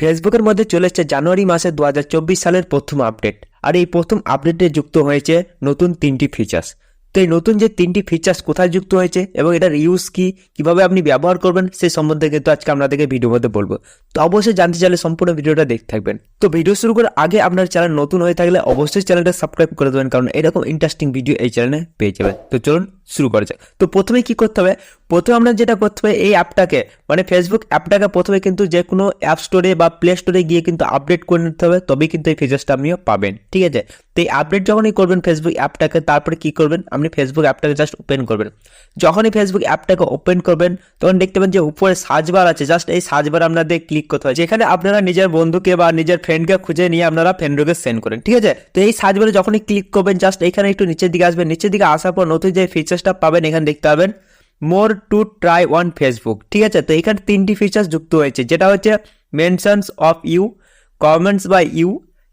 ফেসবুকের মধ্যে চলে এসেছে জানুয়ারি মাসে 2024 সালের প্রথম আপডেট। আর এই প্রথম আপডেটে যুক্ত হয়েছে নতুন 3টি ফিচার্স। তো এই নতুন যে 3টি ফিচার্স কোথায় যুক্ত হয়েছে এবং এটার ইউজ কি, কিভাবে আপনি ব্যবহার করবেন সেই সম্বন্ধে কিন্তু আজকে আপনাদেরকে ভিডিওর মধ্যে বলবো। তো অবশ্যই জানতে চাইলে সম্পূর্ণ ভিডিওটা দেখতে থাকবেন। তো ভিডিও শুরু করার আগে আপনার চ্যানেল নতুন হয়ে থাকলে অবশ্যই চ্যানেলটা সাবস্ক্রাইব করে দেবেন, কারণ এরকম ইন্টারেস্টিং ভিডিও এই চ্যানেলে পেয়ে যাবেন। তো চলুন শুরু করা যাক। তো প্রথমে কি করতে হবে, প্রথমে আমরা যেটা করতে হবে এই অ্যাপটাকে মানে ফেসবুক অ্যাপটাকে প্রথমে কিন্তু যে কোনো অ্যাপ স্টোরে বা প্লে স্টোরে গিয়ে কিন্তু আপডেট করে নিতে হবে, তবেই কিন্তু এই ফিচার্সটা আপনিও পাবেন। ঠিক আছে, তো এই আপডেট যখনই করবেন ফেসবুক অ্যাপটাকে, তারপরে কি করবেন, আপনি ফেসবুক অ্যাপটাকে জাস্ট ওপেন করবেন। যখনই ফেসবুক অ্যাপটাকে ওপেন করবেন তখন দেখতে পাবেন যে উপরে সার্চ বার আছে, জাস্ট এই সার্চ বার আপনাদের ক্লিক করতে হয়, যেখানে আপনারা নিজের বন্ধুকে বা নিজের ফ্রেন্ডকে খুঁজে নিয়ে আপনারা ফ্রেন্ড রিকোয়েস্ট সেন্ড করেন। ঠিক আছে, তো এই সার্চ বারে যখনই ক্লিক করবেন জাস্ট এখানে একটু নিচের দিকে আসবেন। নিচের দিকে আসার পর নতুন যে ফিচার্সটা পাবেন এখানে দেখতে পাবেন more to try on Facebook. ঠিক আছে, তো এখানে 3টি ফিচার্স যুক্ত হয়েছে, যেটা হচ্ছে mentions of you, comments by you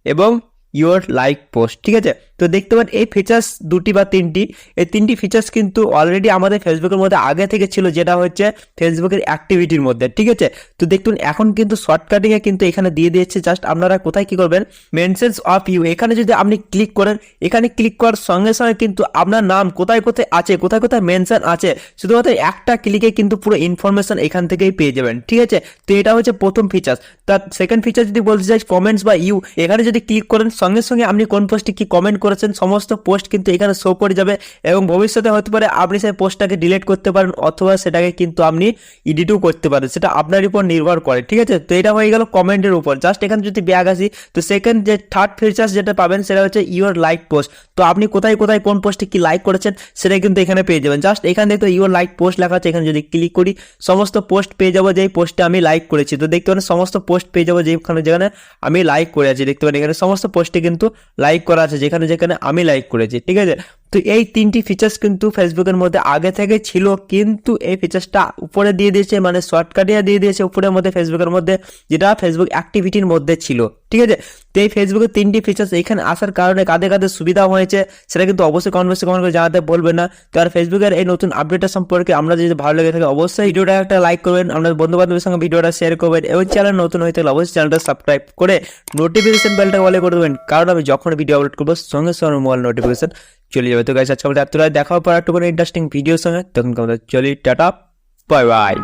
এবং ইউর লাইক পোস্ট। ঠিক আছে, তো দেখতে পাবেন এই ফিচার্স 2টি বা 3টি, এই 3টি ফিচার্স কিন্তু অলরেডি আমাদের ফেসবুকের মধ্যে আগে থেকে ছিল, যেটা হচ্ছে ফেসবুকের অ্যাক্টিভিটির মধ্যে। ঠিক আছে, তো দেখুন এখন কিন্তু শর্টকাটিংয়ে কিন্তু এখানে দিয়ে দিয়েছে। জাস্ট আপনারা কোথায় কি করবেন, মেনশনস অফ ইউ, এখানে যদি আপনি ক্লিক করেন, এখানে ক্লিক করার সঙ্গে সঙ্গে কিন্তু আপনার নাম কোথায় কোথায় আছে, কোথায় কোথায় মেনশন আছে, শুধুমাত্র একটা ক্লিকে কিন্তু পুরো ইনফরমেশন এখান থেকেই পেয়ে যাবেন। ঠিক আছে, তো এটা হচ্ছে প্রথম ফিচার্স। তার সেকেন্ড ফিচার যদি বলতে চাই কমেন্টস বা ইউ, এখানে যদি ক্লিক করেন সঙ্গে সঙ্গে আপনি কোন পোস্টে কি কমেন্ট করেছেন সমস্ত পোস্ট কিন্তু এখানে শো করে যাবে, এবং ভবিষ্যতে হতে পারে আপনি সেই পোস্টটাকে ডিলিট করতে পারেন অথবা সেটাকে কিন্তু আপনি এডিটও করতে পারেন, সেটা আপনার উপর নির্ভর করে। ঠিক আছে, তো এটা হয়ে গেল কমেন্টের উপর। জাস্ট এখানে যদি ব্যাগ আসি, তো সেকেন্ড যে থার্ড ফিচার্স যেটা পাবেন সেটা হচ্ছে ইউর লাইক পোস্ট। তো আপনি কোথায় কোথায় কোন পোস্টে কি লাইক করেছেন সেটা কিন্তু এখানে পেয়ে যাবেন। জাস্ট এখানে দেখতে ইউর লাইক পোস্ট লেখা আছে, এখানে যদি ক্লিক করি সমস্ত পোস্ট পেয়ে যাবো যেই পোস্টে আমি লাইক করেছি। তো দেখতে পারেন সমস্ত পোস্ট পেয়ে যাবো যেখানে যেখানে আমি লাইক করে আছি। দেখতে পারেন এখানে সমস্ত পোস্টে কিন্তু লাইক করা আছে যেখানে যেখানে আমি লাইক করেছি। ঠিক আছে, তো এই 3টি ফিচার্স কিন্তু ফেসবুকের মধ্যে আগে থেকে ছিল, কিন্তু এই ফিচার্সটা উপরে দিয়ে দিয়েছে, মানে শর্টকাটিয়া দিয়ে দিয়েছে উপরের মধ্যে ফেসবুকের মধ্যে, যেটা ফেসবুক অ্যাক্টিভিটির মধ্যে ছিল। ঠিক আছে, তো এই ফেসবুকের 3টি ফিচার্স এখানে আসার কারণে কাদের কাদের সুবিধা হয়েছে সেটা কিন্তু অবশ্যই কমেন্ট করে জানাতে বলবেন না। তো আর ফেসবুকের এই নতুন আপডেটটা সম্পর্কে আমরা যদি ভালো লেগে থাকে অবশ্যই ভিডিওটা একটা লাইক করবেন, আপনার বন্ধু বান্ধবের সঙ্গে ভিডিওটা শেয়ার করবেন, এবং চ্যানেল নতুন হয়ে থাকলে অবশ্যই চ্যানেলটা সাবস্ক্রাইব করে নোটিফিকেশন বেলটা অল করে দেবেন, কারণ আমি যখন ভিডিও আপলোড করবো সঙ্গে সঙ্গে মোবাইল নোটিফিকেশন চলে যাবে। তো গাইস আজকে আমাদের এতটাই, দেখা হবে একটু কোনো ইন্টারেস্টিং ভিডিওর সঙ্গে, তখন আমাদের চলি, টাটা বাই বাই।